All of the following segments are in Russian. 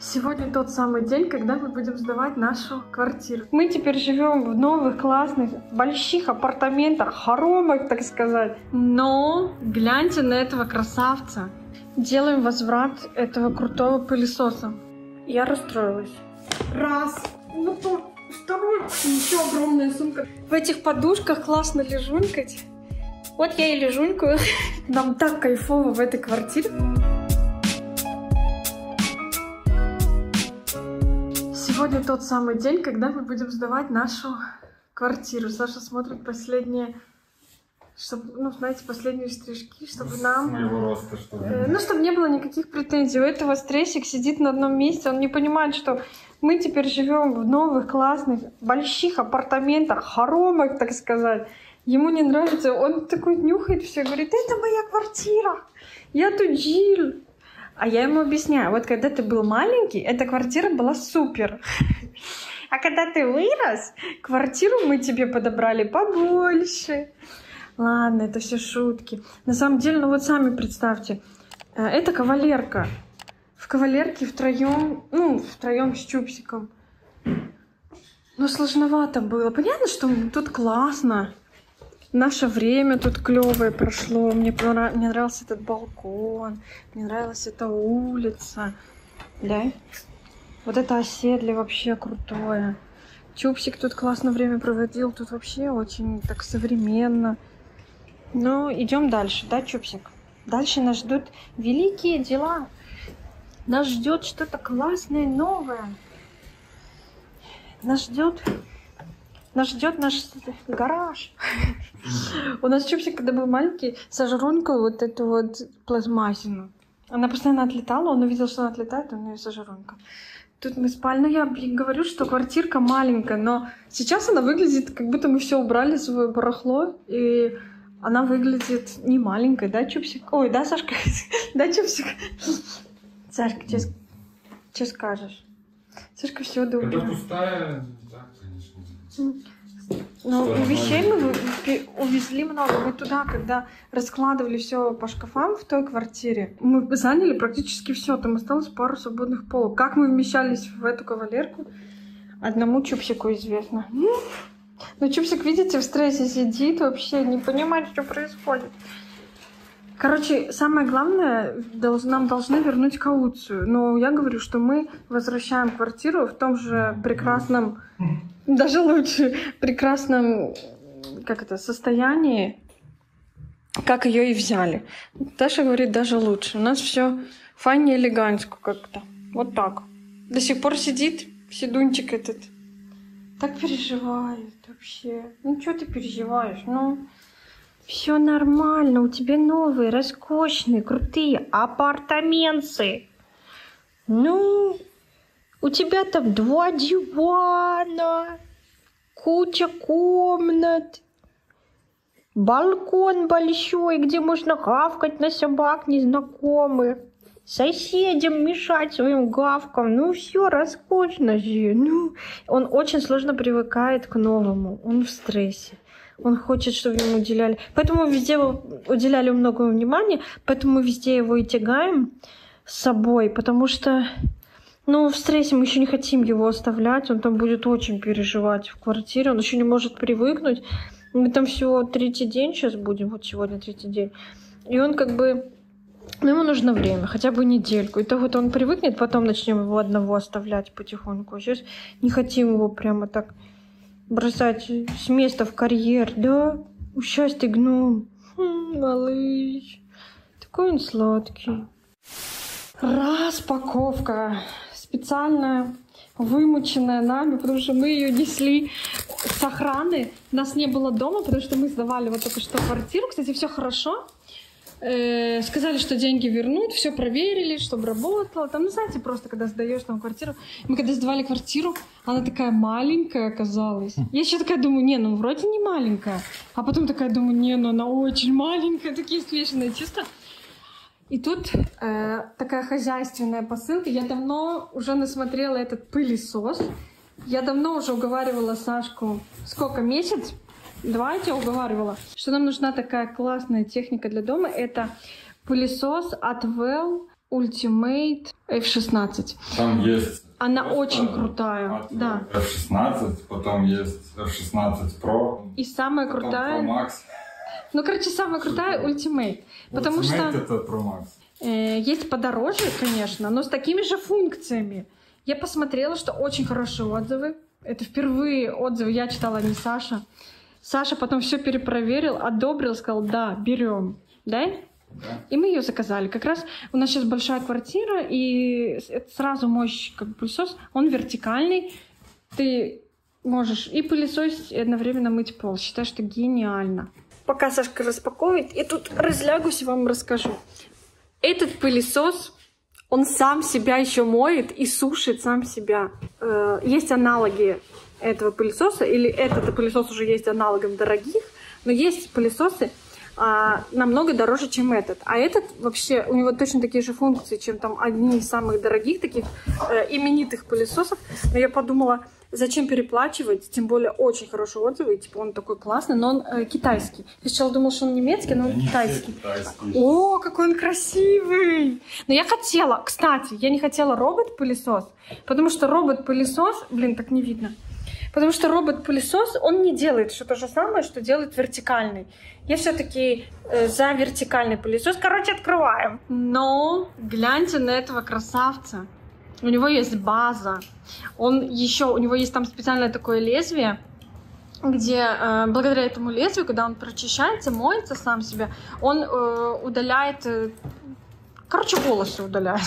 Сегодня тот самый день, когда мы будем сдавать нашу квартиру. Мы теперь живем в новых, классных, больших апартаментах, хоромах, так сказать. Но гляньте на этого красавца. Делаем возврат этого крутого пылесоса. Я расстроилась. Раз. Потом второй. Еще огромная сумка. В этих подушках классно лежунькать. Вот я и лежунькаю. Нам так кайфово в этой квартире. Сегодня тот самый день, когда мы будем сдавать нашу квартиру. Саша смотрит последние, чтобы, знаете, последние стрижки, чтобы нам... Его роста, чтобы... чтобы не было никаких претензий. У этого стрессик сидит на одном месте, он не понимает, что мы теперь живем в новых, классных, больших апартаментах, хоромах, так сказать. Ему не нравится, он такой нюхает все, говорит, это моя квартира, я тут жил. А я ему объясняю, вот когда ты был маленький, эта квартира была супер. А когда ты вырос, квартиру мы тебе подобрали побольше. Ладно, это все шутки. На самом деле, вот сами представьте, это кавалерка. В кавалерке втроем с Чупсиком. Но сложновато было. Понятно, что тут классно. Наше время тут клевое прошло. Мне нравился этот балкон. Мне нравилась эта улица. Да? Вот это оседле вообще крутое. Чупсик тут классно время проводил. Тут вообще очень так современно. Ну, идем дальше, да, Чупсик? Дальше нас ждут великие дела. Нас ждет что-то классное, новое. Нас ждет наш гараж. У нас Чупсик, когда был маленький, сожрункал вот эту вот пластмассину. Она постоянно отлетала, он увидел, что она отлетает, он ее сожрункал. Тут мы спали. Ну, я говорю, что квартирка маленькая, но сейчас она выглядит, как будто мы все убрали, свое барахло, и она выглядит не маленькой, да, Чупсик? Ой, да, Сашка? Да, Чупсик? Сашка, что скажешь? Сашка все думает. Это пустая, да, конечно. Ну, вещей мы увезли много. Мы туда, когда раскладывали все по шкафам в той квартире, мы заняли практически все. Там осталось пару свободных полок. Как мы вмещались в эту кавалерку, одному Чупсику известно. Но Чупсик, видите, в стрессе сидит, вообще не понимает, что происходит. Короче, самое главное, нам должны вернуть кауцию. Но я говорю, что мы возвращаем квартиру в том же прекрасном, даже лучше, прекрасном, состоянии, как ее и взяли. Даша говорит, даже лучше. У нас все файне элегантско как-то. Вот так. До сих пор сидит седунчик этот. Так переживает вообще. Ну, что ты переживаешь? Ну, все нормально. У тебя новые, роскошные, крутые апартаменты. Ну, у тебя там 2 дивана, куча комнат, балкон большой, где можно гавкать на собак незнакомых, соседям мешать своим гавкам. Ну, все роскошно же. Ну, он очень сложно привыкает к новому. Он в стрессе. Он хочет, чтобы ему уделяли. Поэтому везде уделяли много внимания. Поэтому мы везде его и тягаем с собой. Потому что, в стрессе мы еще не хотим его оставлять. Он там будет очень переживать в квартире. Он еще не может привыкнуть. Мы там всего 3-й день сейчас будем. Вот сегодня 3-й день. И он ему нужно время, хотя бы недельку. И то вот он привыкнет, потом начнем его одного оставлять потихоньку. Сейчас не хотим его прямо так бросать с места в карьер. Да, счастье гном. Малыш. Такой он сладкий. Распаковка. Специальная, вымученная нами, потому что мы ее несли с охраны. Нас не было дома, потому что мы сдавали вот только что квартиру. Кстати, все хорошо. Сказали, что деньги вернут, все проверили, чтобы работало. Там, знаете, просто когда сдаешь там квартиру. Мы когда сдавали квартиру, она такая маленькая оказалась. Я еще такая думаю, вроде не маленькая. А потом такая думаю, она очень маленькая. Такие смешанные чувства. И тут такая хозяйственная посылка. Я давно уже насмотрела этот пылесос. Я давно уже уговаривала Сашку. Сколько, месяц? 2 я тебя уговаривала, что нам нужна такая классная техника для дома. Это пылесос от Well Ultimate F16. Там есть... Она очень крутая. Да. F16, потом есть F16 Pro. И самая потом крутая... Pro Max. Ну, короче, самая крутая Ultimate. Потому Ultimate что это Pro Max. Есть подороже, конечно, но с такими же функциями. Я посмотрела, что очень хорошие отзывы. Это впервые отзывы я читала, не Саша. Саша потом все перепроверил, одобрил, сказал, да, берем. Да? Да. И мы ее заказали. Как раз у нас сейчас большая квартира, и это сразу мощь, как пылесос. Он вертикальный. Ты можешь и пылесосить, и одновременно мыть пол. Считаю, что гениально. Пока Сашка распаковывает, я тут разлягусь и вам расскажу. Этот пылесос, он сам себя еще моет и сушит сам себя. Есть аналоги этого пылесоса, или этот пылесос уже есть аналогом дорогих, но есть пылесосы намного дороже, чем этот. А этот вообще, у него точно такие же функции, чем там одни из самых дорогих таких именитых пылесосов. Но я подумала, зачем переплачивать, тем более очень хорошие отзывы, типа он такой классный, но он китайский. Я сначала думала, что он немецкий, но он китайский. О, какой он красивый! Но я хотела, кстати, я не хотела робот-пылесос, потому что робот-пылесос, блин, так не видно, потому что робот-пылесос, он не делает все то же самое, что делает вертикальный. Я все-таки за вертикальный пылесос. Короче, открываем. Но гляньте на этого красавца. У него есть база. У него есть там специальное такое лезвие, где благодаря этому лезвию, когда он прочищается, моется сам себя, он удаляет... Короче, волосы удаляет.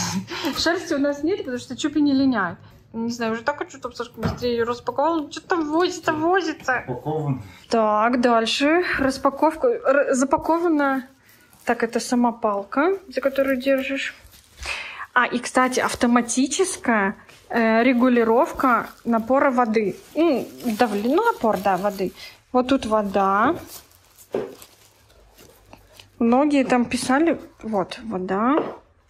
Шерсти у нас нет, потому что Чупи не линяет. Не знаю, уже так хочу, чтобы Сашка быстрее ее распаковала. Что там возится. Упакован. Так, дальше. Распаковка. Запакована... Так, это сама палка, за которую держишь. И, кстати, автоматическая регулировка напора воды. Напор, да, воды. Вот тут вода. Многие там писали... Вот, вода.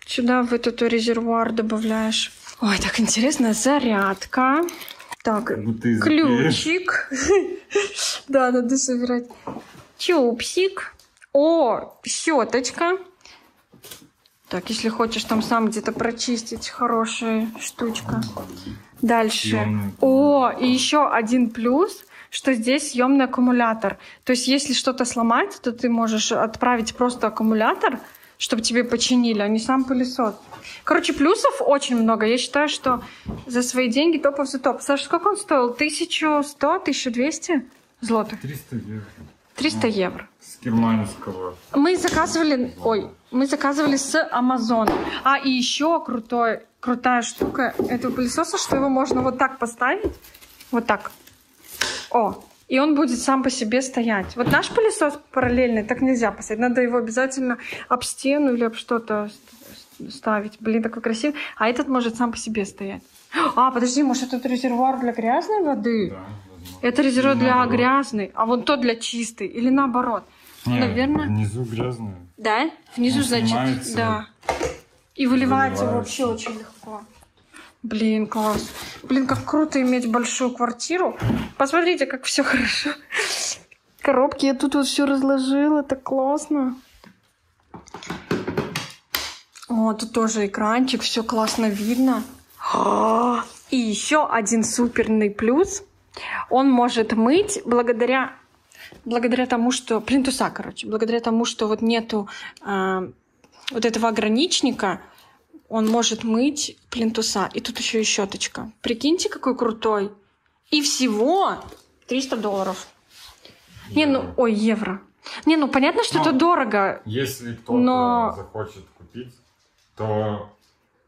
Сюда в этот резервуар добавляешь. Ой, так интересно. Зарядка. Так, ключик. Да, надо собирать. Чупсик. О, щеточка. Так, если хочешь там сам где-то прочистить, хорошая штучка. Дальше. И еще один плюс, что здесь съемный аккумулятор. То есть, если что-то сломать, то ты можешь отправить просто аккумулятор, чтобы тебе починили, а не сам пылесос. Короче, плюсов очень много. Я считаю, что за свои деньги топов за топ. Саша, сколько он стоил? 1100, 1200 злотых? 300 евро. 300 евро. С германского. Мы заказывали с Амазона. И еще крутая штука этого пылесоса, что его можно вот так поставить. Вот так. И он будет сам по себе стоять. Вот наш пылесос параллельный так нельзя поставить. Надо его обязательно об стену или об что-то ставить. Блин, такой красивый. А этот может сам по себе стоять. Подожди, может, этот резервуар для грязной воды? Да, это резервуар для грязной, а вон тот для чистой. Или наоборот. Нет, наверное. Внизу грязно. Да? Внизу, значит, снимается, да. И выливается вообще очень легко. Блин, класс. Блин, как круто иметь большую квартиру. Посмотрите, как все хорошо. Коробки я тут вот все разложила. Так классно. Тут тоже экранчик. Все классно видно. И еще один суперный плюс. Он может мыть благодаря тому, что... Плинтуса, благодаря тому, что вот нету вот этого ограничника, он может мыть плинтуса. И тут еще и щеточка. Прикиньте, какой крутой. И всего $300. Евро. Понятно, что это дорого. Если кто-то захочет купить, то...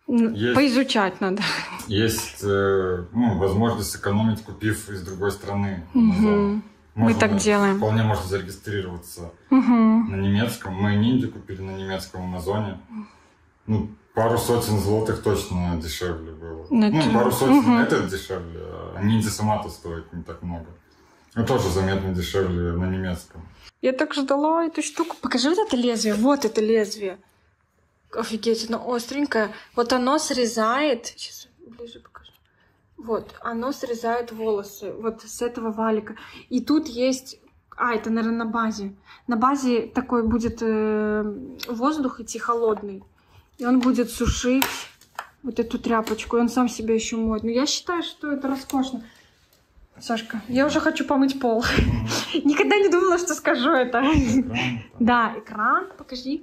Поизучать надо. Есть возможность сэкономить, купив из другой страны. Мы так делаем. Вполне можно зарегистрироваться на немецком. Мы ниндзя купили на немецком Амазоне. Пару сотен злотых точно дешевле было. Пару сотен это дешевле, а ниндзя сама-то стоит не так много. Но тоже заметно дешевле на немецком. Я так ждала эту штуку. Покажи вот это лезвие. Вот это лезвие. Офигеть, оно остренькое. Вот оно срезает... Сейчас ближе покажу. Вот, оно срезает волосы. Вот с этого валика. И тут есть... это, наверное, на базе. На базе такой будет воздух идти холодный. И он будет сушить вот эту тряпочку. И он сам себя еще моет. Но я считаю, что это роскошно. Сашка, я уже хочу помыть пол. Никогда не думала, что скажу это. Да, экран. Покажи.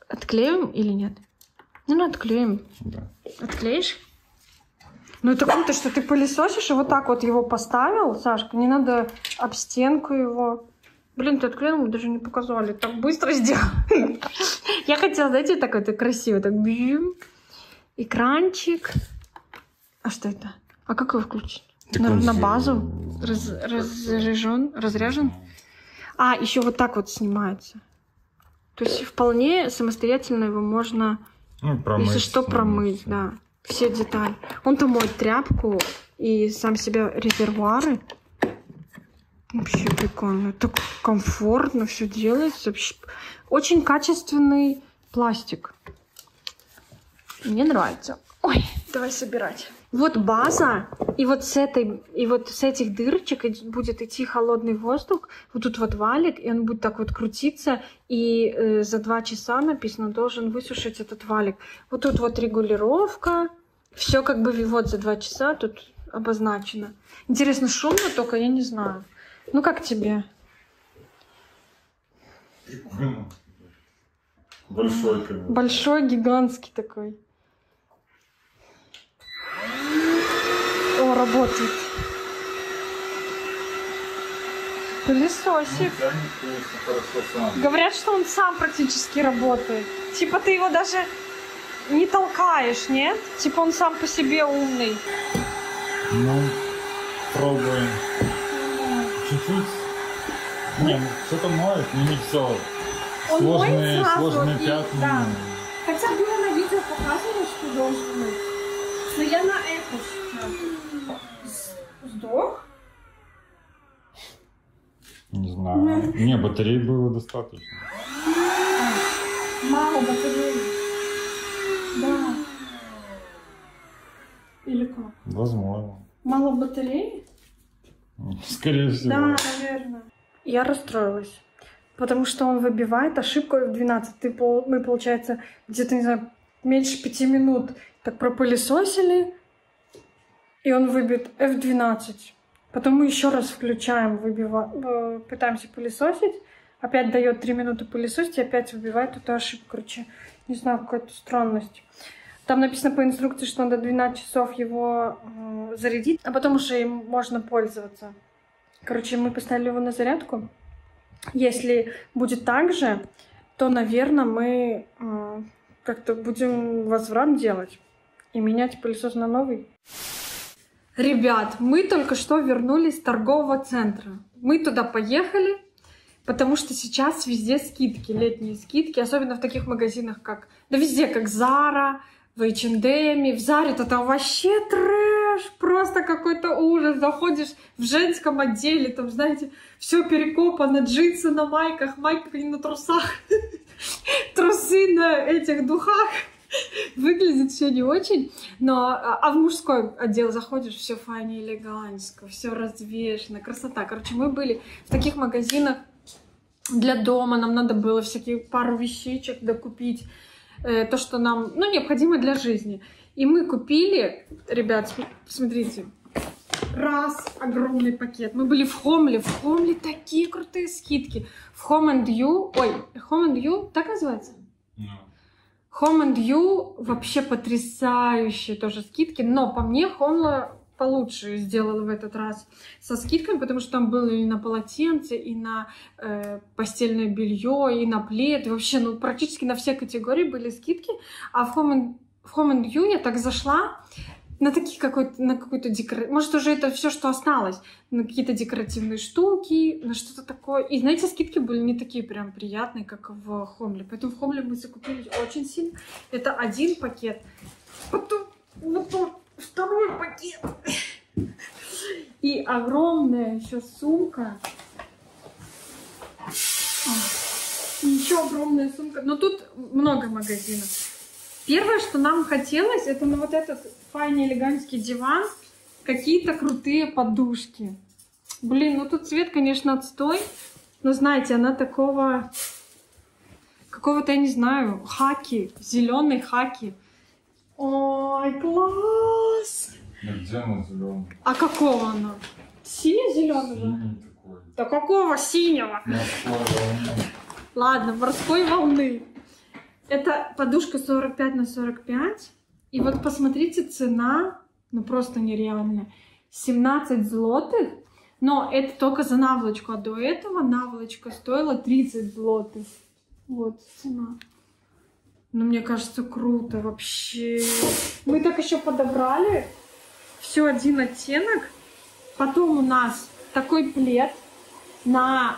Отклеим или нет? Ну, отклеим. Да. Отклеишь? Ну, это круто, что ты пылесосишь и вот так вот его поставил, Сашка. Не надо об стенку его. Блин, ты отклеил, мы даже не показали. Так быстро сделал. Я хотела, знаете, так вот красиво. Так бьем. Экранчик. А что это? А как его включить? На базу? Разряжен? А, еще вот так вот снимается. То есть вполне самостоятельно его можно, промыть, если что, промыть, да. Все детали. Он-то моет тряпку и сам себя резервуары. Вообще прикольно. Так комфортно все делается. Вообще очень качественный пластик. Мне нравится. Ой, давай собирать. Вот база, и вот с этих дырочек будет идти холодный воздух. Вот тут вот валик, и он будет так вот крутиться, и за 2 часа написано, должен высушить этот валик. Вот тут вот регулировка. Все как бы вот за 2 часа тут обозначено. Интересно, шумно только, я не знаю. Ну как тебе? Прикольно. Большой, конечно. Большой, гигантский такой. О, работает. Пылесосик. Говорят, что он сам практически работает. Типа ты его даже не толкаешь, нет? Типа он сам по себе умный. Ну, пробуем. Чуть-чуть. Не, что-то моет, но не все. Сложные пятна. Да. Хотя было на видео показано, что должен мыть. Но я на это сейчас. Сдох? Не знаю. Не, батареи было достаточно. Мало батареи. Да. Или как? Возможно. Мало батареи? Скорее всего. Да, наверное. Я расстроилась. Потому что он выбивает ошибку F12. Мы, получается, где-то, не знаю, меньше 5 минут так пропылесосили, и он выбьет F12. Потом мы еще раз включаем, пытаемся пылесосить. Опять дает 3 минуты пылесосить и опять выбивает эту ошибку. Короче, не знаю, какая-то странность. Там написано по инструкции, что надо 12 часов его зарядить, а потом уже им можно пользоваться. Короче, мы поставили его на зарядку. Если будет так же, то, наверное, мы как-то будем возврат делать и менять пылесос на новый. Ребят, мы только что вернулись с торгового центра. Мы туда поехали, потому что сейчас везде скидки, летние скидки, особенно в таких магазинах, как... Да везде, как Zara, в H&M. В Заре-то там вообще трэш, просто какой-то ужас. Заходишь в женском отделе, там, знаете, все перекопано, джинсы на майках, майки на трусах, трусы на этих духах. Выглядит все не очень, но в мужской отдел заходишь, все файне элегантско, все развешено, красота. Короче, мы были в таких магазинах для дома, нам надо было всякие пару вещичек докупить, то, что нам, необходимо для жизни. И мы купили, ребят, смотрите, огромный пакет. Мы были в Хомле такие крутые скидки. В Home and You, так называется? Home and You вообще потрясающие тоже скидки, но по мне Хомла получше сделала в этот раз со скидками, потому что там было и на полотенце, и на постельное белье, и на плед, и вообще, практически на все категории были скидки. А в Home and You я так зашла на какую-то декоративную, может, уже это все, что осталось, на какие-то декоративные штуки, на что-то такое. И, знаете, скидки были не такие прям приятные, как в Хомле. Поэтому в Хомле мы закупились очень сильно. Это один пакет. Потом второй пакет. И огромная еще сумка. И еще огромная сумка. Но тут много магазинов. Первое, что нам хотелось, это на вот этот файный элегантский диван какие-то крутые подушки. Блин, тут цвет, конечно, отстой. Но знаете, она такого какого-то, я не знаю, хаки, зеленый хаки. Ой, класс! Где она зеленая? А какого она? Синий-зеленый? Синий такой. Да какого синего? Морской волны. Ладно, морской волны. Это подушка 45 на 45. И вот посмотрите, цена, ну просто нереальная. 17 злотых. Но это только за наволочку. А до этого наволочка стоила 30 злотых. Вот цена. Ну, мне кажется, круто вообще. Мы так еще подобрали все один оттенок. Потом у нас такой плед на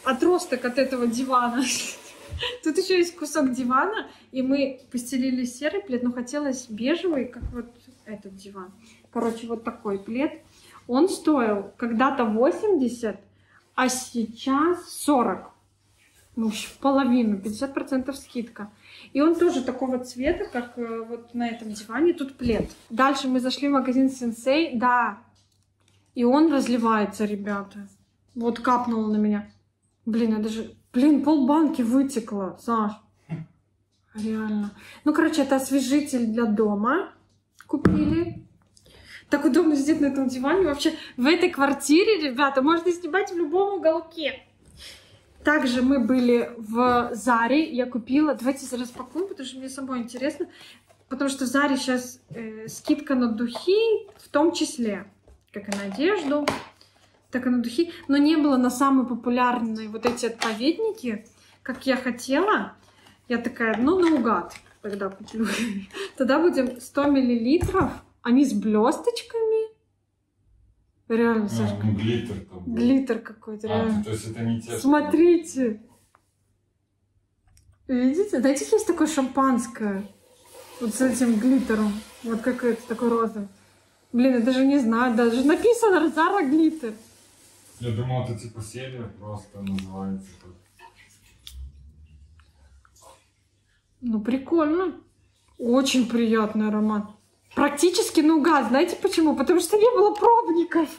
отросток от этого дивана. Тут еще есть кусок дивана, и мы постелили серый плед, но хотелось бежевый, как вот этот диван. Короче, вот такой плед. Он стоил когда-то 80, а сейчас 40. Ну, в половину, 50% скидка. И он тоже такого цвета, как вот на этом диване. Тут плед. Дальше мы зашли в магазин Сенсей. Да. И он разливается, ребята. Вот капнуло на меня. Блин, я даже... Блин, полбанки вытекло, Саш. Реально. Ну, короче, это освежитель для дома. Купили. Так удобно сидеть на этом диване. Вообще, в этой квартире, ребята, можно снимать в любом уголке. Также мы были в Заре. Я купила... Давайте распакуем, потому что мне самой интересно. Потому что в Заре сейчас скидка на духи, в том числе. Как и на одежду, так и на духи. Но не было на самые популярные вот эти отповедники, как я хотела. Я такая, ну, наугад тогда куплю. Тогда будем 100 мл. Они с блесточками. Реально, Сашка. Ну, глиттер там. Глиттер какой-то, реально. То есть это не те. Смотрите. Видите? Знаете, есть такое шампанское. Вот с этим глиттером. Вот какой-то такой розовый. Блин, я даже не знаю. Даже написано Зара глиттер. Я думал, это типа серия просто называется. Ну, прикольно. Очень приятный аромат. Практически наугад. Знаете почему? Потому что не было пробников.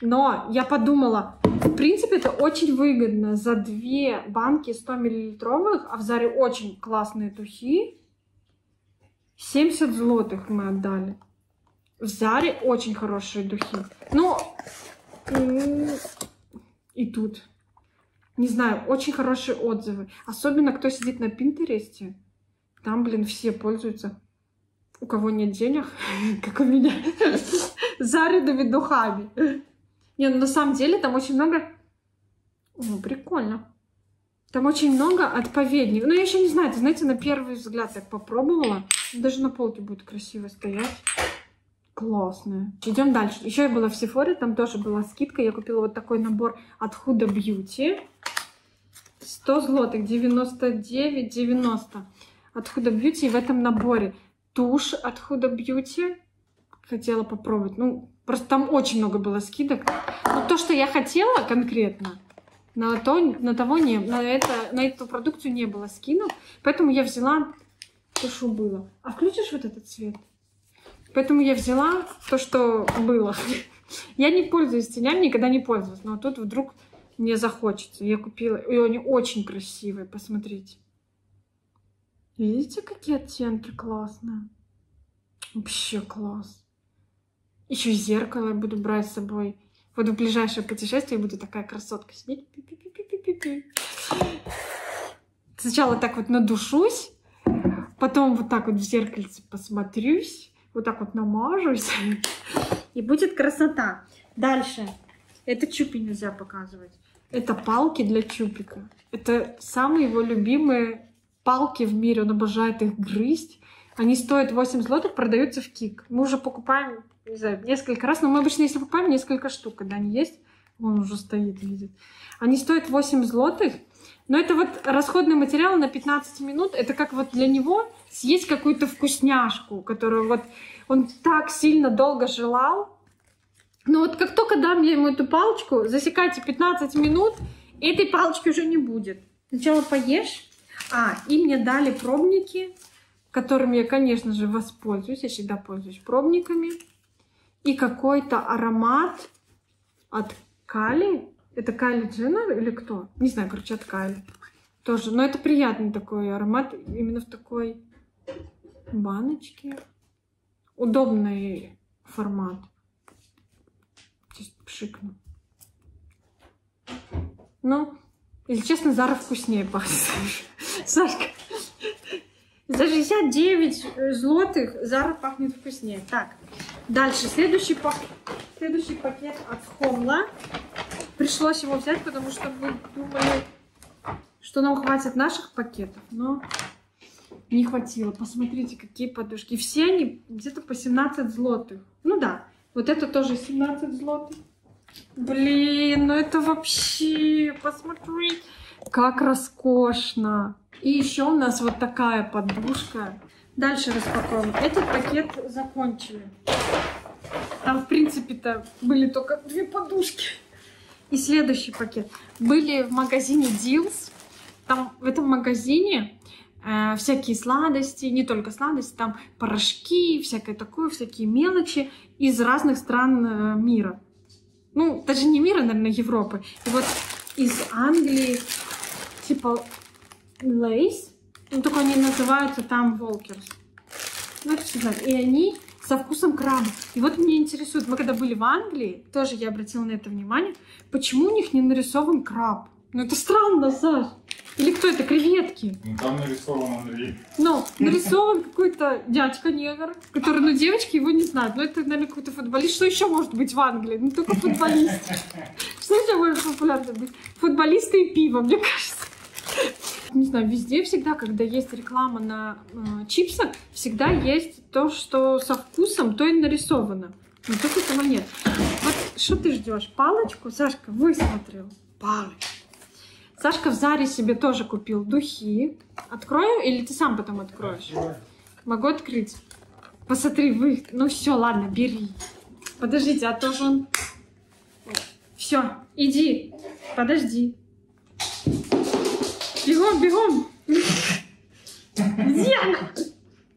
Но я подумала, в принципе, это очень выгодно. За 2 банки 100 миллилитровых, а в Заре очень классные духи, 70 злотых мы отдали. В Заре очень хорошие духи. Ну, и тут. Не знаю, очень хорошие отзывы. Особенно, кто сидит на Пинтересте. Там, блин, все пользуются. У кого нет денег, как у меня, Зариными духами. Не, ну на самом деле там очень много... Ну, прикольно. Там очень много отповедников. Ну, я еще не знаю, это, знаете, на первый взгляд я попробовала. Даже на полке будет красиво стоять. Классная. Идем дальше. Еще я была в Сефоре, там тоже была скидка. Я купила вот такой набор от Huda Beauty. 100 злотых, 99,90 от Huda Beauty. И в этом наборе тушь от Huda Beauty. Хотела попробовать. Ну, просто там очень много было скидок. Но то, что я хотела конкретно, на эту продукцию не было скидок. Поэтому я взяла то, что было. А включишь вот этот цвет? Поэтому я взяла то, что было. Я не пользуюсь тенями, никогда не пользовалась. Но тут вдруг мне захочется. Я купила. И они очень красивые, посмотрите. Видите, какие оттенки классные? Вообще класс. Еще зеркало я буду брать с собой. Вот в ближайшее путешествие буду такая красотка сидеть. Сначала так вот надушусь, потом вот так вот в зеркальце посмотрюсь, вот так вот намажусь, и будет красота. Дальше. Это Чупи нельзя показывать. Это палки для Чупика. Это самые его любимые палки в мире. Он обожает их грызть. Они стоят 8 злотых, продаются в Кик. Мы уже покупаем, не знаю, несколько раз. Но мы обычно, если покупаем, несколько штук, когда они есть. Он уже стоит, видит. Они стоят 8 злотых. Но это вот расходный материал на 15 минут. Это как вот для него съесть какую-то вкусняшку, которую вот он так сильно долго желал. Но вот как только дам я ему эту палочку, засекайте 15 минут, и этой палочки уже не будет. Сначала поешь. И мне дали пробники, которыми я, конечно же, воспользуюсь. Я всегда пользуюсь пробниками. И какой-то аромат от Кали. Это Кайли Дженнер или кто? Не знаю, короче, от Кайли. Тоже. Но это приятный такой аромат. Именно в такой баночке. Удобный формат. Сейчас пшикну. Ну, если честно, Зара вкуснее пахнет. Сашка. За 69 злотых Зара пахнет вкуснее. Так, дальше. Следующий пакет от Хомла. Пришлось его взять, потому что мы думали, что нам хватит наших пакетов, но не хватило. Посмотрите, какие подушки. Все они где-то по 17 злотых. Ну да, вот это тоже 17 злотых. Блин, ну это вообще, посмотри, как роскошно. И еще у нас вот такая подушка. Дальше распакуем. Этот пакет закончили. Там, в принципе-то, были только 2 подушки. И следующий пакет. Были в магазине Deals. Там в этом магазине всякие сладости, не только сладости, там порошки, всякое такое, всякие мелочи из разных стран мира. Ну, даже не мира, наверное, Европы. И вот из Англии, типа Lays, ну, только они называются там Walkers. Ну, это все знают. И они со вкусом краба. И вот меня интересует, мы когда были в Англии, тоже я обратила на это внимание, почему у них не нарисован краб? Ну, это странно, Саш. Или кто это? Креветки? Ну, там нарисован Андрей. Ну, нарисован какой-то дядька-негр, который, ну, девочки его не знают. Ну, это, наверное, какой-то футболист. Что еще может быть в Англии? Ну, только футболист. Что еще может популярно быть? Футболисты и пиво, мне кажется. Не знаю, везде всегда, когда есть реклама на чипсах, всегда есть то, что со вкусом, то и нарисовано. Но тут этого нет. Вот что ты ждешь? Палочку? Сашка высмотрел. Палочку. Сашка в Заре себе тоже купил духи. Открою или ты сам потом откроешь? Могу открыть. Посмотри, ну все, ладно, бери. Подождите, а то же он... Все, иди, подожди. Бегом, бегом. Где она?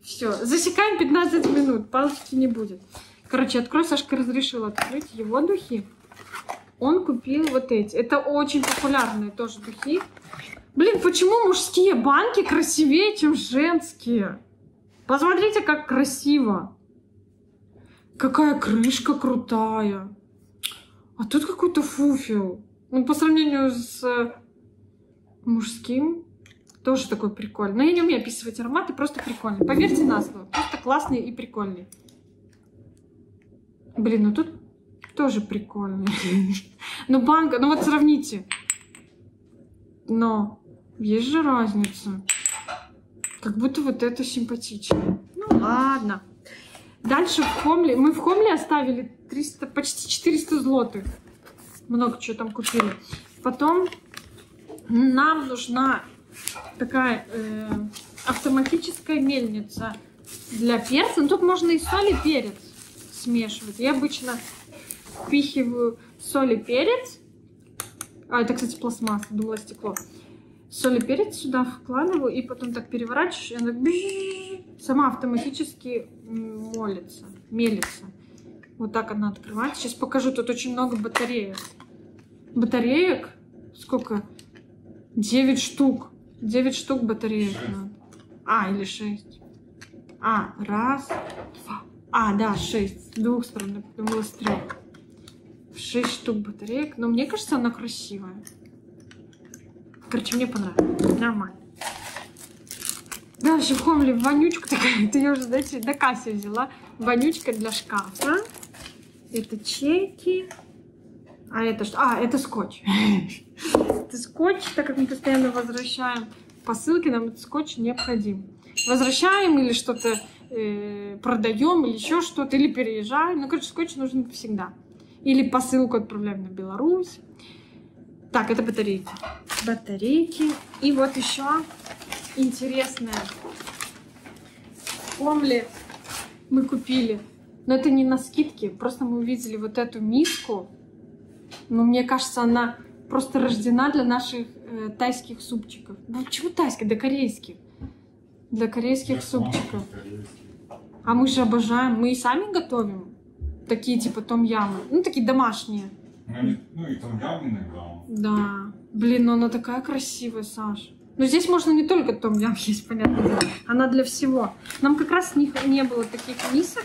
Все, засекаем 15 минут, палочки не будет. Короче, открой, Сашка разрешил открыть его духи. Он купил вот эти. Это очень популярные тоже духи. Блин, почему мужские банки красивее, чем женские? Посмотрите, как красиво. Какая крышка крутая. А тут какой-то фуфел. Ну, по сравнению с мужским, тоже такой прикольный. Но я не умею описывать ароматы, просто прикольный. Поверьте на слово. Просто классный и прикольный. Блин, ну тут тоже прикольный. Ну, банка, ну вот сравните. Но есть же разница. Как будто вот это симпатичнее. Ну, ладно. Дальше в Хомле. Мы в Хомле оставили 300, почти 400 злотых. Много чего там купили. Потом нам нужна такая автоматическая мельница для перца. Ну, тут можно и соль, и перец смешивать. Я обычно впихиваю соль и перец. А, это, кстати, пластмасса, думала, стекло. Соль и перец сюда вкладываю, и потом так переворачиваешь, и она сама автоматически мелится. Вот так она открывается. Сейчас покажу, тут очень много батареек. Батареек? Сколько? 9 штук. 9 штук батареек надо. А, или 6. А, раз, два. А, да, 6. С двух сторон. Я думала, с 3. 6 штук батареек. Но мне кажется, она красивая. Короче, мне понравилось. Нормально. Дальше в Хомле вонючка такая. Ты ее уже, знаете, до кассы взяла. Вонючка для шкафа. Это чеки. А это что? А, это скотч. Это скотч, так как мы постоянно возвращаем посылки, нам этот скотч необходим. Возвращаем или что-то продаем, или еще что-то, или переезжаем. Ну, короче, скотч нужен всегда. Или посылку отправляем на Беларусь. Так, это батарейки. Батарейки. И вот еще интересное. В Хомле мы купили. Но это не на скидке. Просто мы увидели вот эту миску. Но мне кажется, она просто рождена для наших тайских супчиков. Ну, почему тайских? Да корейских. Для корейских супчиков. А мы же обожаем. Мы и сами готовим. Такие типа том-ямы. Ну, такие домашние. Ну и том-ям иногда. Да. Блин, ну она такая красивая, Саш. Но здесь можно не только том-ям есть, понятно дело. Она для всего. Нам как раз не было таких мисок.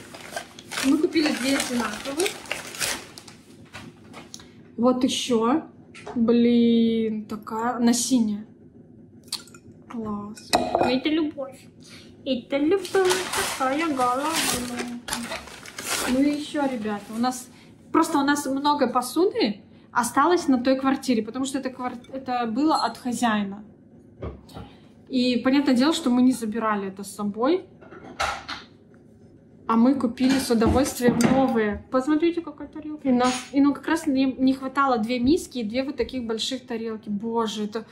Мы купили 2 одинаковых. Вот еще. Блин, такая. Она синяя. Класс. Это любовь. Это любовь. Такая голова. Ну и еще, ребята. У нас много посуды осталось на той квартире, потому что это было от хозяина. И понятное дело, что мы не забирали это с собой, а мы купили с удовольствием новые. Посмотрите, какая тарелка. И нам как раз не хватало 2 миски и 2 вот таких больших тарелки. Боже, это...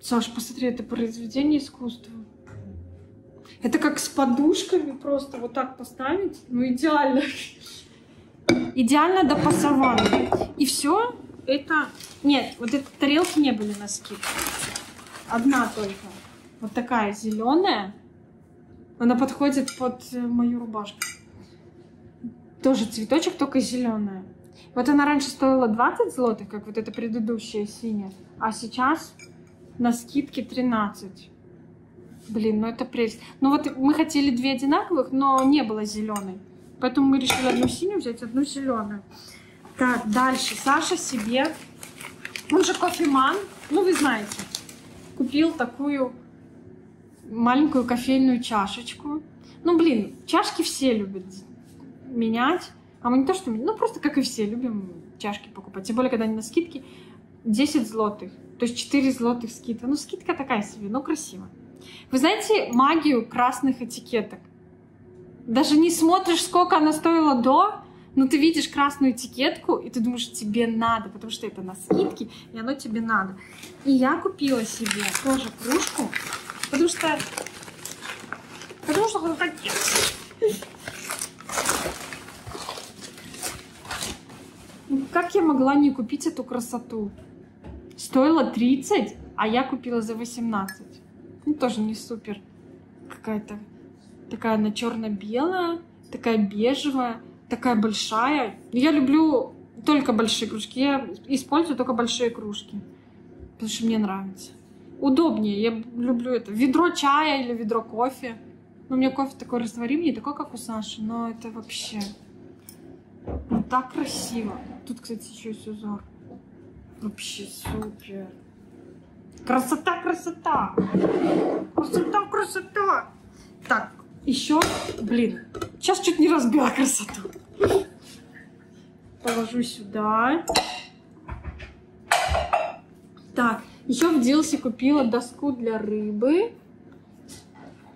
Саш, посмотри, это произведение искусства. Это как с подушками просто вот так поставить. Ну, идеально. Идеально до пасования. И все это... Нет, вот эти тарелки не были на скидке. Одна только. Вот такая зеленая. Она подходит под мою рубашку. Тоже цветочек, только зеленая. Вот она раньше стоила 20 злотых, как вот эта предыдущая синяя. А сейчас на скидке 13. Блин, ну это прелесть. Ну вот мы хотели 2 одинаковых, но не было зеленой. Поэтому мы решили одну синюю взять, одну зеленую. Так, дальше. Саша себе, он же кофеман, ну вы знаете, купил такую маленькую кофейную чашечку. Ну блин, чашки все любят менять. А мы не то что менять, ну просто как и все любим чашки покупать. Тем более, когда они на скидке 10 злотых. То есть 4 злотых скидка. Ну скидка такая себе, но красиво. Вы знаете магию красных этикеток? Даже не смотришь, сколько она стоила до, но ты видишь красную этикетку, и ты думаешь, тебе надо, потому что это на скидке, и оно тебе надо. И я купила себе тоже кружку, потому что хотела. Как я могла не купить эту красоту? Стоило 30, а я купила за 18. Ну, тоже не супер. Какая-то такая она черно-белая, такая бежевая, такая большая. Я люблю только большие кружки. Я использую только большие кружки, потому что мне нравится. Удобнее. Я люблю это. Ведро чая или ведро кофе. Но у меня кофе такой растворимый, не такой, как у Саши, но это вообще ну, так красиво. Тут, кстати, еще есть узор. Вообще супер. Красота, красота. Красота, красота. Так, еще, блин, сейчас чуть не разбила красоту. Положу сюда. Так, еще в Дилсе купила доску для рыбы.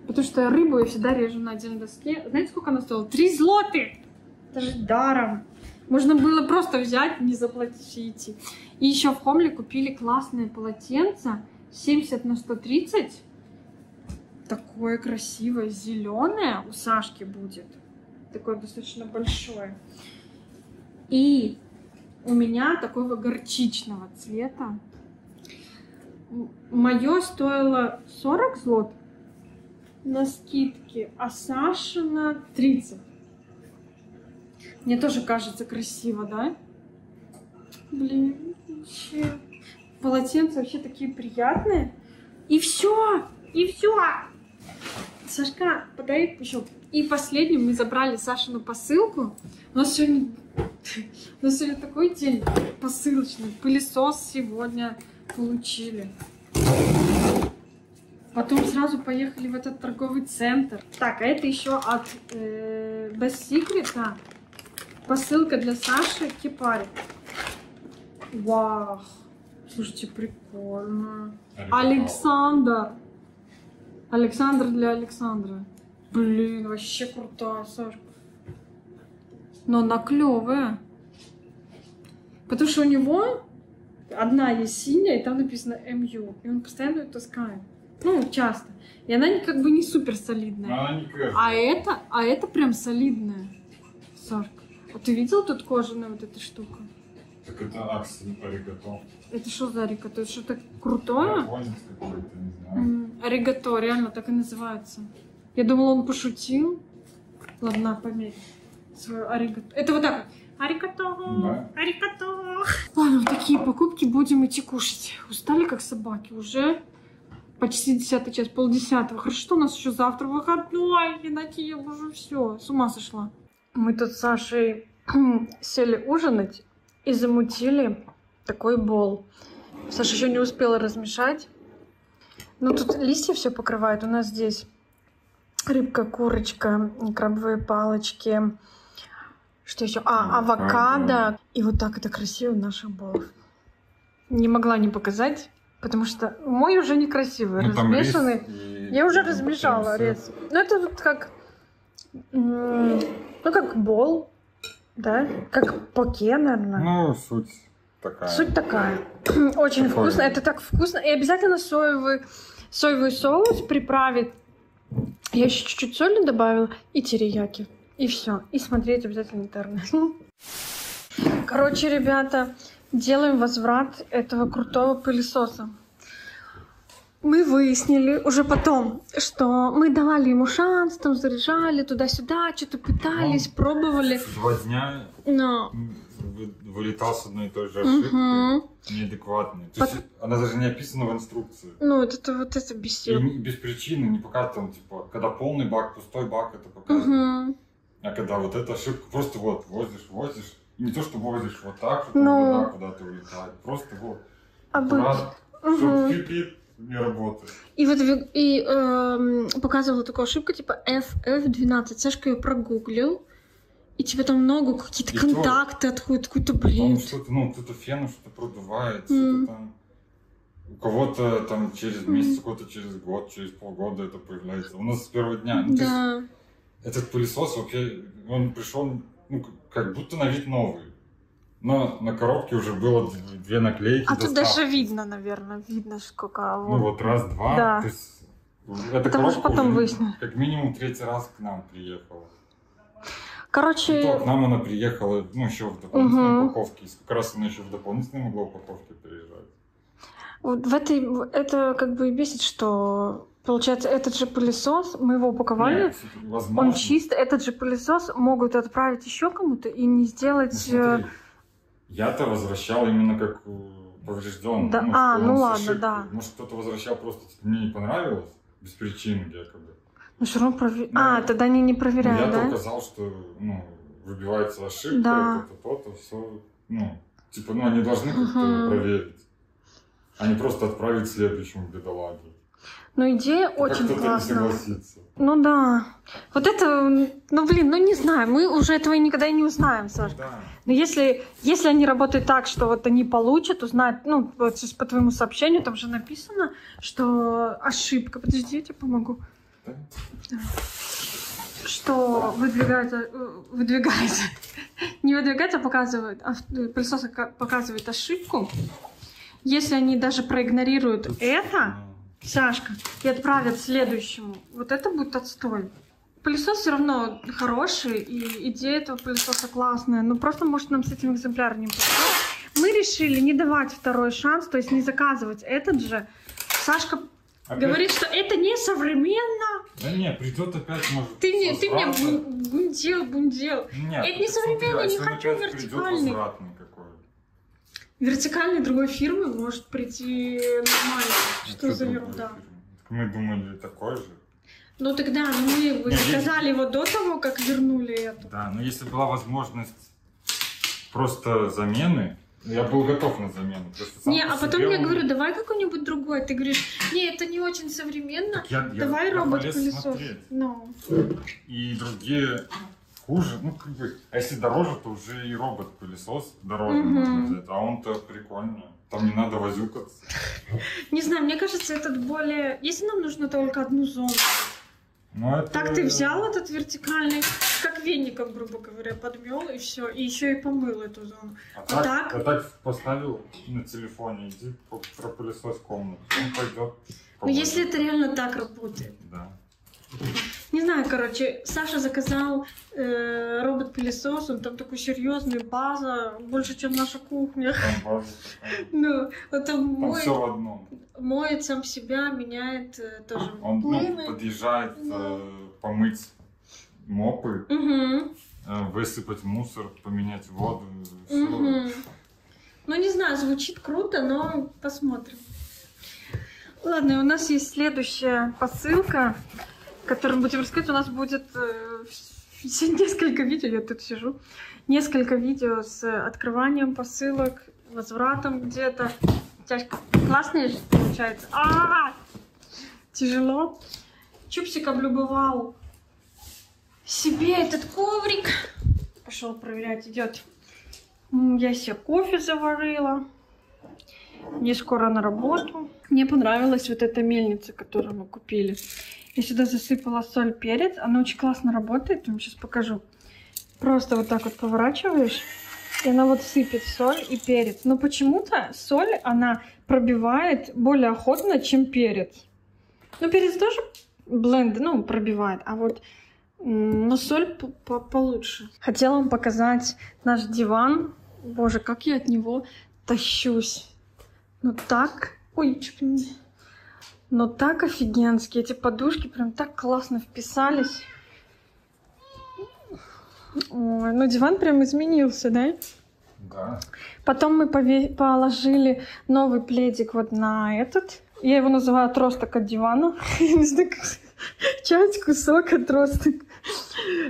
Потому что рыбу я всегда режу на отдельной доске. Знаете, сколько она стоила? 3 злотых! Это же даром. Можно было просто взять, не заплатить и идти. И еще в Хомле купили классное полотенце. 70 на 130. Такое красивое, зеленое у Сашки будет. Такое достаточно большое. И у меня такого горчичного цвета. Мое стоило 40 злот на скидке, а Сашина 30. Мне тоже кажется красиво, да? Блин, вообще. Полотенца вообще такие приятные. И все! И все! Сашка, подай еще. И последним мы забрали Сашину посылку. У нас сегодня такой день посылочный. Пылесос сегодня получили. Потом сразу поехали в этот торговый центр. Так, а это еще от Best Secret. Посылка для Саши Кипарик. Вау! Слушайте, прикольно. Александр. Александр для Александра. Блин, вообще крутая, Сашка. Но она клевая. Потому что у него одна есть синяя, и там написано МЮ. И он постоянно ее таскает. Ну, часто. И она как бы не супер солидная. Она не кажется. А это прям солидная. Сашка. А ты видел тут кожаная вот эта штука? Так это аригато. Это что за аригато? Это что-то крутое? Японец какой-то, не знаю. Аригато, реально так и называется. Я думала, он пошутил. Ладно, померь свое аригато. Это вот так. Аригато, да. Аригато. Ладно, вот такие покупки будем идти кушать. Устали, как собаки. Уже Почти 10 час, 9:30. Хорошо, что у нас еще завтра выходной, иначе я бы уже все, с ума сошла. Мы тут с Сашей сели ужинать и замутили такой бол. Саша еще не успела размешать. Ну, тут листья все покрывают. У нас здесь рыбка, курочка, крабовые палочки. Что еще? Авокадо. И вот так это красиво в наших болах. Не могла не показать, потому что мой уже некрасивый, размешанный. Я уже размешала рис. Ну, это вот как... Ну, как бол, да? Как поке, наверное. Ну, суть такая. Суть такая. Очень вкусно. Это так вкусно. И обязательно соевый соус приправить. Я еще чуть-чуть соли добавила и терияки. И все. И смотреть обязательно интернет. Короче, ребята, делаем возврат этого крутого пылесоса. Мы выяснили уже потом, что мы давали ему шанс, там заряжали туда-сюда, что-то пытались, пробовали. 2 дня вылетал с одной и той же ошибкой, неадекватной. То есть она даже не описана в инструкции. Ну, это вот это бесит. И без причины, не показывает там, типа, когда полный бак, пустой бак, это показывает. А когда вот эта ошибка, просто вот возишь, и не то, что возишь вот так, что вода куда-то улетает, просто вот. Все кипит. Не работает. И вот показывала такую ошибку, типа FF12. Сашка ее прогуглил, и типа там много какие-то контакты отходят, какой-то бред. Кто-то феном что-то продувает, что-то там. У кого-то там через месяц, у кого-то через год, через полгода это появляется. У нас с первого дня. Ну, да. Этот пылесос, вообще, он пришел, ну, как будто на вид новый. Но на коробке уже было 2 наклейки. А тут даже видно, наверное, сколько. Ну вот раз, два. Да. То есть, эта потому коробка что потом уже, выяснили. как минимум 3-й раз к нам приехала. Короче... И то к нам она приехала, ну, еще в дополнительной упаковке. Как раз она еще в дополнительной могла упаковке приезжать. Вот это как бы и бесит, что... Получается, этот же пылесос, мы его упаковали, нет, возможно. Он чист, этот же пылесос могут отправить еще кому-то и не сделать... Смотри, я-то возвращал именно как поврежденный. Да. Ну ладно, да. Может, кто-то возвращал просто, типа, мне не понравилось, без причины якобы. Ну, все равно проверяют. Тогда они не проверяют, я-то указал, что, выбивается ошибка, то-то, все, типа, они должны как-то проверить, а не просто отправить следующему бедолаге. Но идея очень классная. Не согласится. Ну да. Вот это, не знаю, мы уже этого никогда и не узнаем, Сашка. Да. Но если они работают так, что вот они получат, узнают, вот сейчас по твоему сообщению там же написано, что ошибка. Подожди, я тебе помогу. Да? Что выдвигается, не выдвигается, а показывает, пылесос показывает ошибку. Если они даже проигнорируют это, Сашка, и отправят следующему, вот это будет отстой. Пылесос все равно хороший, и идея этого пылесоса классная, но просто, может, нам с этим экземпляром не подходит. Мы решили не давать второй шанс, то есть не заказывать этот же. Сашка говорит, что это не современно. Да не, придет опять, может, Ты мне бундел. Нет, это не современно, не хочу вертикальный. Вертикальный другой фирмы может прийти нормально. Что за ерунда? Мы думали такой же. Ну тогда мы заказали его до того, как вернули это. Да, но если была возможность просто замены, я был готов на замену. А потом я говорю, давай какой-нибудь другой. Ты говоришь, это не очень современно. Давай робот-пылесос. И другие хуже, а если дороже, то уже и робот-пылесос дороже можно взять, а он-то прикольный. Там не надо возюкаться. Не знаю, мне кажется, этот более... Если нам нужно только одну зону. Так ты взял этот вертикальный, как веником, грубо говоря, подмел и все, и еще и помыл эту зону. А так поставил на телефоне, иди пропылесось комнату, он пойдет. Если это реально так работает. Да. Не знаю, короче, Саша заказал робот-пылесос, он там такой серьезный, база, больше, чем наша кухня. Там база такая. Там все в одном. Моет сам себя, меняет тоже он подъезжает помыть мопы, высыпать мусор, поменять воду. Не знаю, звучит круто, но посмотрим. Ладно, у нас есть следующая посылка, которую мы будем рассказать. У нас будет несколько видео, я тут сижу, несколько видео с открыванием посылок, возвратом где-то. Тяжко. Классно получается. Тяжело. Чупсик облюбовал себе этот коврик. Пошел проверять, идет. Я себе кофе заварила. Мне скоро на работу. Мне понравилась вот эта мельница, которую мы купили. Я сюда засыпала соль, перец. Она очень классно работает. Я вам сейчас покажу. Просто вот так вот поворачиваешь. И она вот сыпет соль и перец. Но почему-то соль, она пробивает более охотно, чем перец. Ну, перец тоже бленд, ну, пробивает. А вот но соль получше. Хотела вам показать наш диван. Боже, как я от него тащусь. Ну так... Ой, чуть не... Но так офигенски. Эти подушки прям так классно вписались. Ой, ну диван прям изменился, да? Да. Потом мы положили новый пледик вот на этот. Я его называю отросток от дивана. Я не знаю, как... Часть, кусок, отросток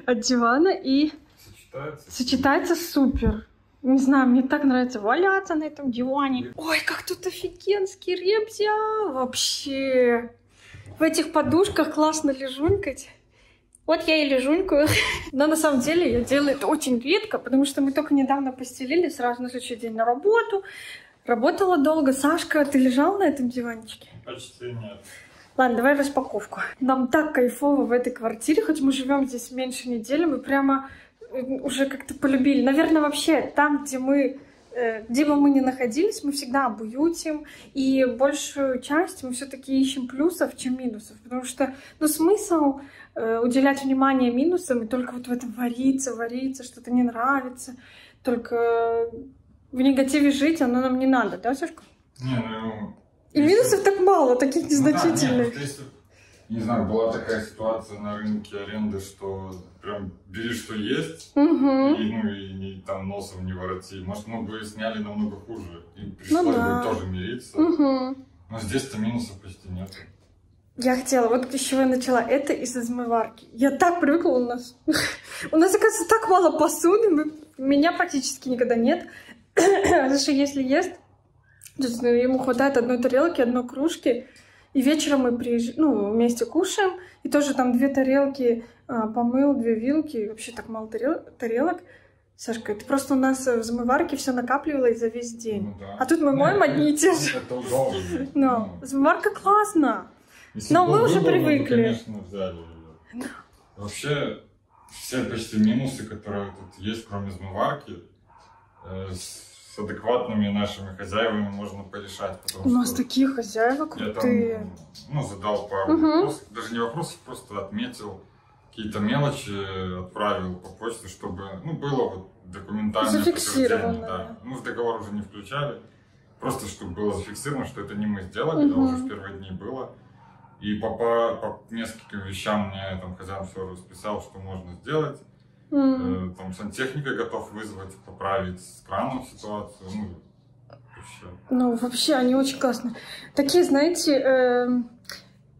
от дивана. И сочетается супер. Не знаю, мне так нравится валяться на этом диване. Ой, как тут офигенский ребзя. Вообще. В этих подушках классно лежунькать. Вот я и лежунькаю. Но на самом деле я делаю это очень редко, потому что мы только недавно постелили, сразу на следующий день на работу. Работала долго. Сашка, ты лежал на этом диванчике? Почти нет. Ладно, давай распаковку. Нам так кайфово в этой квартире, хоть мы живем здесь меньше недели, мы прямо уже как-то полюбили. Наверное, вообще там, где бы мы ни находились, мы всегда обуютим, и большую часть мы все-таки ищем плюсов, чем минусов, потому что, ну, смысл уделять внимание минусам и только вот в этом вариться, что-то не нравится, только в негативе жить, оно нам не надо, да, Сашка? Не, ну... И минусов так мало, таких незначительных. Да, нет, если, не знаю, была такая ситуация на рынке аренды, что прям бери, что есть, и там носом не вороти. Может, мы бы сняли намного хуже, и пришлось бы тоже мириться. Но здесь-то минусов почти нет. Я хотела, вот с чего я начала, это из измыварки. Я так привыкла у нас. У нас, оказывается, так мало посуды, меня практически никогда нет. Потому что если есть, то ему хватает одной тарелки, одной кружки. И вечером мы вместе кушаем, и тоже там 2 тарелки помыл, 2 вилки, вообще так мало тарелок. Сашка, это просто у нас в замыварке все накапливалось за весь день. Ну, да. А тут мы моем одни и те же. Это удобно. Но замыварка классно. Но мы уже привыкли. Конечно, взяли ее. Вообще, все почти минусы, которые тут есть, кроме замыварки, с адекватными нашими хозяевами можно порешать. У нас такие хозяева крутые. Я там, задал пару вопросов, даже не вопросов, просто отметил какие-то мелочи, отправил по почте, чтобы, было вот документальное подтверждение. Да. Мы в договор уже не включали, просто чтобы было зафиксировано, что это не мы сделали, это уже в первые дни было. И по нескольким вещам мне там хозяин все расписал, что можно сделать. Там сантехника готов вызвать, поправить с краном ситуацию. Вообще, они очень классные. Такие, знаете,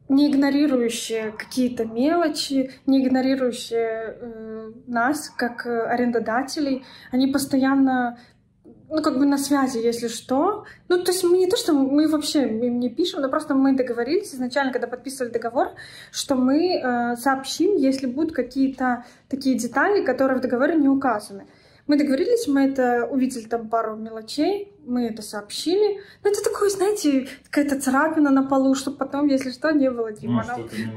не игнорирующие какие-то мелочи, не игнорирующие нас, как арендодателей. Они постоянно, на связи, если что. То есть мы не то, что мы вообще им не пишем, но просто мы договорились изначально, когда подписывали договор, что мы сообщим, если будут какие-то такие детали, которые в договоре не указаны. Мы договорились, мы это увидели там пару мелочей, мы это сообщили. Это такое, знаете, какая-то царапина на полу, чтобы потом, если что, не было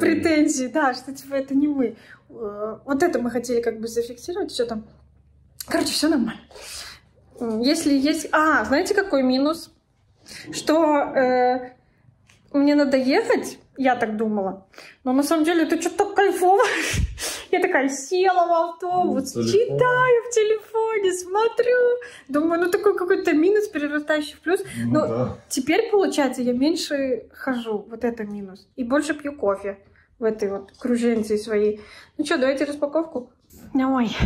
претензий. Да, что это не мы. Вот это мы хотели зафиксировать, все там. Короче, все нормально. Если есть... знаете, какой минус? Что мне надо ехать, я так думала, но на самом деле это что-то так кайфово. Я такая села в автобус, читаю в телефоне, смотрю. Думаю, такой какой-то минус, перерастающий в плюс. Но теперь, получается, я меньше хожу. Вот это минус. И больше пью кофе в этой вот круженции своей. Ну что, давайте распаковку. Ой,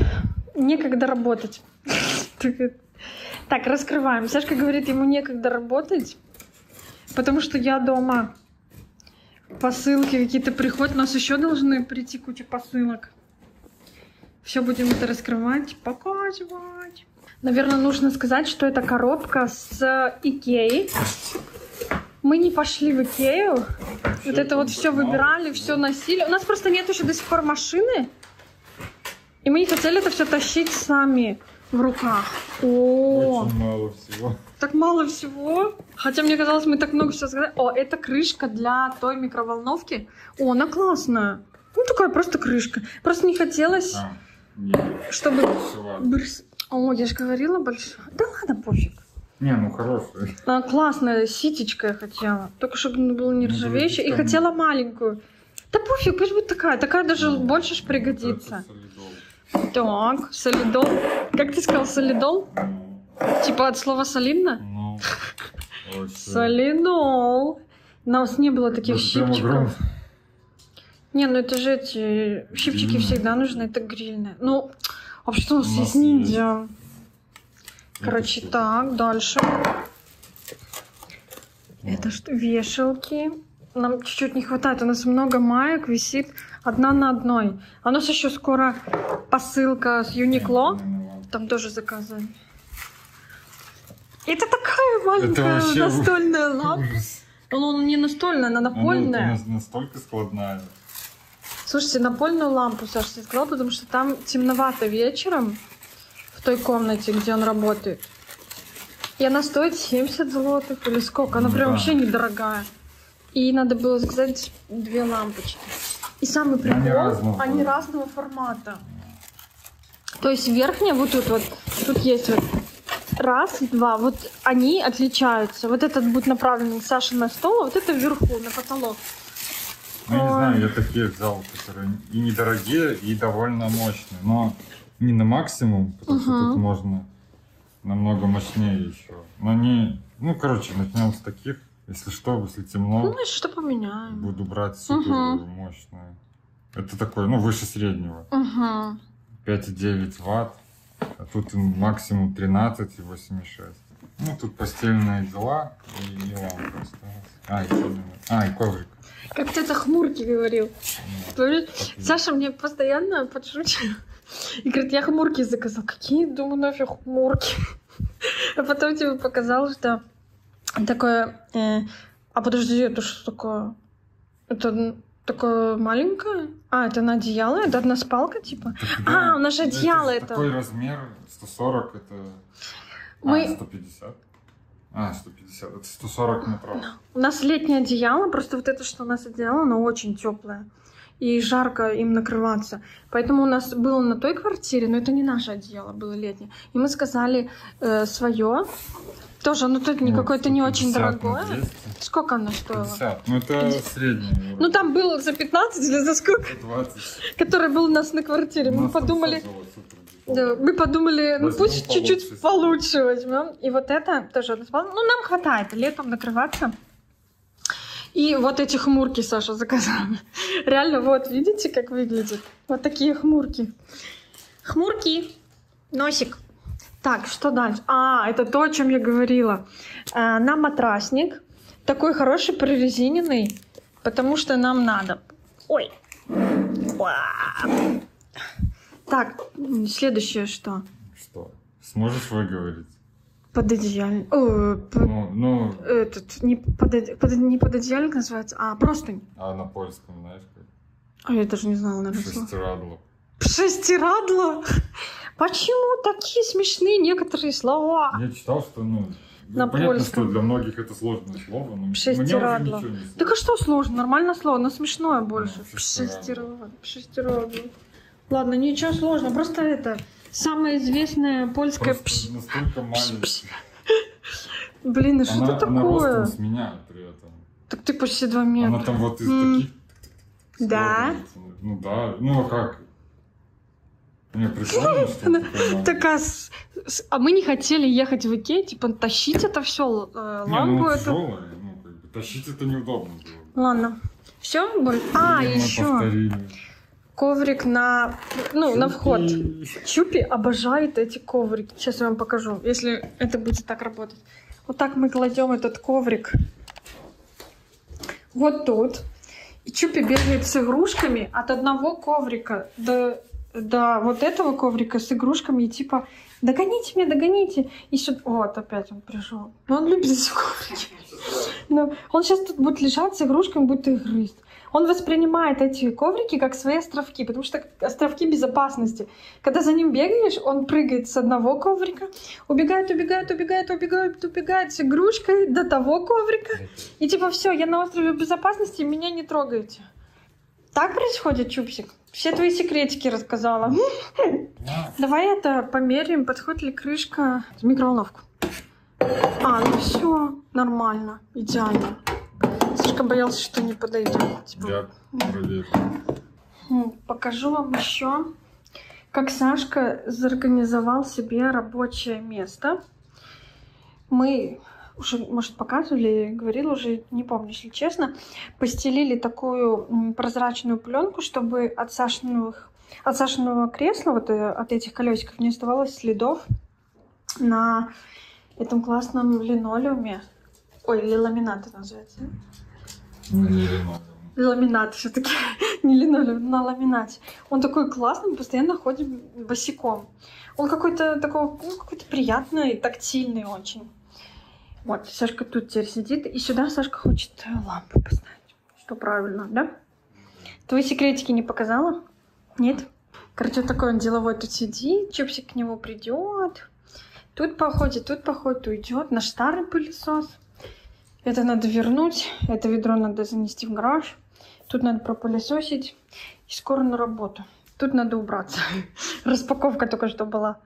некогда работать. Так, раскрываем. Сашка говорит, ему некогда работать, потому что я дома посылки какие-то приходят. У нас еще должны прийти куча посылок. Все будем это раскрывать, показывать. Наверное, нужно сказать, что это коробка с Икеи. Мы не пошли в Икею. Вот это вот все выбирали, все носили. У нас просто нет еще до сих пор машины. И мы не хотели это все тащить сами в руках. Очень мало всего. Так мало всего. Хотя мне казалось, мы так много всего сказали. О, это крышка для той микроволновки. О, она классная. Ну, такая просто крышка. Просто не хотелось, чтобы... О, я же говорила большая. Да ладно, пофиг. Не, ну хорошая. Она классная, ситечка я хотела. Только чтобы было не ржавеющая. И хотела маленькую. Да пофиг, пусть будет такая. Такая даже больше ж пригодится. Так, солидол. Как ты сказал, солидол? Типа от слова солидно? Ну, солидол. У нас не было таких щипчиков. Не, ну это же эти щипчики всегда нужны, это грильные. Ну, а что у нас есть ниндзя? Короче, так, дальше. Это что, вешалки. Нам чуть-чуть не хватает. У нас много маек висит одна на одной. А у нас еще скоро посылка с Юникло. Там тоже заказываем. Это такая маленькая настольная лампа. Ну, не настольная, она напольная. Она настолько складная. Слушайте, напольную лампу Саша себе сказала, потому что там темновато вечером в той комнате, где он работает. И она стоит 70 злотых или сколько. Она прям вообще недорогая. И надо было заказать 2 лампочки. И самый прикол, они разного формата. То есть верхняя, вот тут есть вот раз, два, вот они отличаются. Вот этот будет направлен Саше на стол, а вот это вверху, на потолок. Ну, я не знаю, я такие взял, которые и недорогие, и довольно мощные. Но не на максимум, потому что тут можно намного мощнее еще. Но не... Ну, короче, начнем с таких. Если что, если темно, ну, что поменяем. Буду брать супер мощную. Это такой, ну, выше среднего. 5,9 ватт. А тут максимум 13 и 8,6. Ну, тут постельные дела и лампа осталась. И коврик. Как ты это хмурки говорил. Саша мне постоянно подшучивает. И говорит, я хмурки заказал. Какие, думаю, нафиг хмурки. А потом тебе показал, что такое... А подожди, это что такое? Это такое маленькое? А, это на одеяло? Это одна спалка, типа? Да, у нас же одеяло это. Такой размер, 140 это... 150. 150. Это 140 метров. У нас летнее одеяло, просто вот это, что у нас одеяло, оно очень теплое. И жарко им накрываться. Поэтому у нас было на той квартире, но это не наше одеяло, было летнее. И мы сказали свое. Тоже, ну тут не какое-то не очень дорогое. Сколько оно стоило? 50. Ну это среднее. Ну там было за 15 или за сколько? 20. Который был у нас на квартире. Мы подумали... Да, мы подумали, ну пусть чуть-чуть получше возьмем. И вот это тоже одна спалка. Ну нам хватает летом накрываться. И вот эти хмурки Саша заказала. Реально, вот, видите, как выглядит? Вот такие хмурки. Хмурки. Носик. Так, что дальше? Это то, о чем я говорила. На матрасник. Такой хороший, прорезиненный. Потому что нам надо. Ой. Так, следующее что? Что? Сможешь выговорить? Пододеяльник. Этот, не пододеяльник называется, а простынь. А на польском, знаешь как? А я даже не знала, наверное. Шестирадло. Шестирадло? Почему такие смешные некоторые слова? Я читал, что, на понятно, польском. что для многих это сложное слово, но Шестирадло. мне уже ничего не сложно. Так а что сложно? Нормальное слово, но смешное больше. Шестирадло. Ладно, ничего сложного, просто это самое известное польское... Настолько маленькое. Блин, что это такое? Она ростом с меня при этом. Так ты почти 2 метра. Она там вот из таких... Да? Ну да, ну а как? Мне прикольно, что такая... А мы не хотели ехать в Икею, типа тащить это все, лампу это. Тяжелое, тащить это неудобно было. Ладно. Все? Еще. Коврик на вход. Чупи обожает эти коврики. Сейчас я вам покажу, если это будет так работать. Вот так мы кладем этот коврик вот тут. И Чупи бегает с игрушками от одного коврика до вот этого коврика с игрушками. И типа, догоните меня, догоните. И сюда... Вот, опять он пришел. Но он любит эти коврики. Но он сейчас тут будет лежать с игрушками, будет их грызть. Он воспринимает эти коврики как свои островки, потому что островки безопасности. Когда за ним бегаешь, он прыгает с одного коврика, убегает с игрушкой до того коврика. И типа, все, я на острове безопасности, меня не трогаете. Так происходит, Чупсик? Все твои секретики рассказала. Давай это померяем, подходит ли крышка в микроволновку. Ну все, нормально, идеально. Сашка боялся, что не подойдет. Я проверю. Покажу вам еще, как Сашка зорганизовал себе рабочее место. Мы уже, может, показывали, говорила уже, не помню, если честно, постелили такую прозрачную пленку, чтобы от Сашиного кресла, вот от этих колесиков, не оставалось следов на этом классном линолеуме. Ой, или ламинат это называется. Ламинат все-таки, не линолеум, на ламинате. Он такой классный, мы постоянно ходим босиком. Он какой-то такой, какой-то приятный, тактильный очень. Вот, Сашка тут теперь сидит, и сюда Сашка хочет лампу поставить. Что правильно, да? Твои секретики не показала? Нет? Короче, такой он деловой тут сидит, Чупсик к нему придет. Тут походит, уйдет. Наш старый пылесос. Это надо вернуть, это ведро надо занести в гараж. Тут надо пропылесосить. И скоро на работу. Тут надо убраться. Распаковка только что была.